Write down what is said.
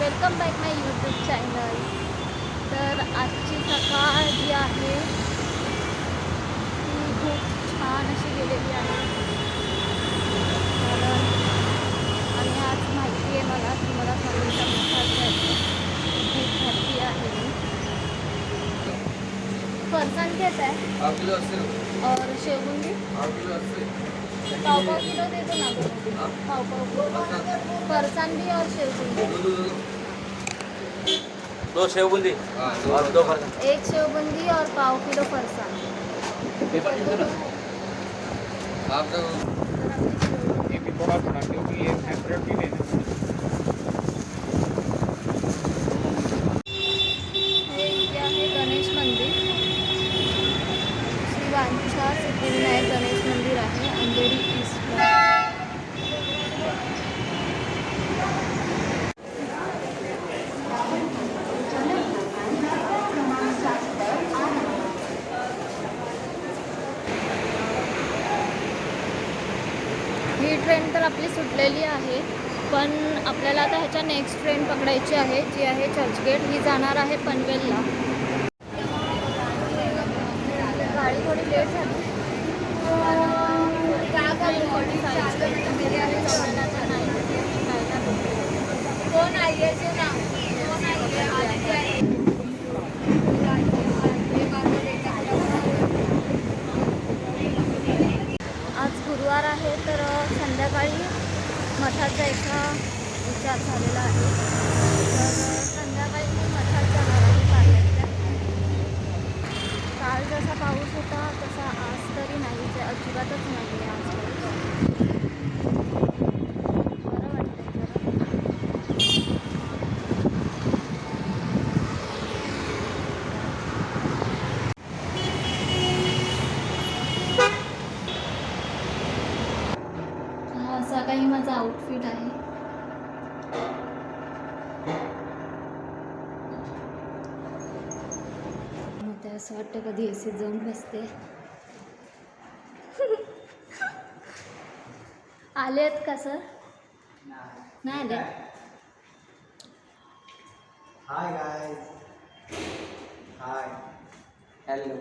Welcome back माय YouTube channel. तर आजची सकाळ जी आहे ती खूप छान अशी गेलेली आहे. कारण आणि आज माहिती आहे मला की मला कॉलेजला मसाज खूप हॅपी आहे. फरसाण घेत आहे और शेवबुंदी पाव किलो देतो ना. पाव फरसाण भी और शेवबुंदी. दो शेवबुंदी और दो फरसान. एक शेवबुंदी और पाव किलो फरसाण. पेपर लिख दो ना. आप तो ये भी थोड़ा थोड़ा क्योंकि ये सेपरेट भी लेना. हे इथे आहे गणेश मंदिर. श्री वांछा सिद्धिविनायक गणेश मंदिर आहे अंधेरी ईस्टला. ही ट्रेन तर आपली सुटलेली आहे, पण आपल्याला आता ह्याच्या नेक्स्ट ट्रेन पकडायची आहे जी आहे चर्चगेट. ही जाणार आहे पनवेलला. गाडी थोडी लेट झाली. कोण आहे आज गुरुवार आहे, तर संध्याकाळी मठाचा एका विचार झालेला आहे. तर संध्याकाळी मी मठात जाणार आहे पार्लरला. काल जसा पाऊस होता तसा आज तरी नाहीच आहे, अजिबातच नाही आहे आज पाऊस. बरं वाटतं जरा. असा काही माझा आउटफिट आहे. मग ते असं वाटतं कधी एसीत जाऊन बसते. आले आहेत का सर? नाही आले. Hi guys. हाय. हेलो.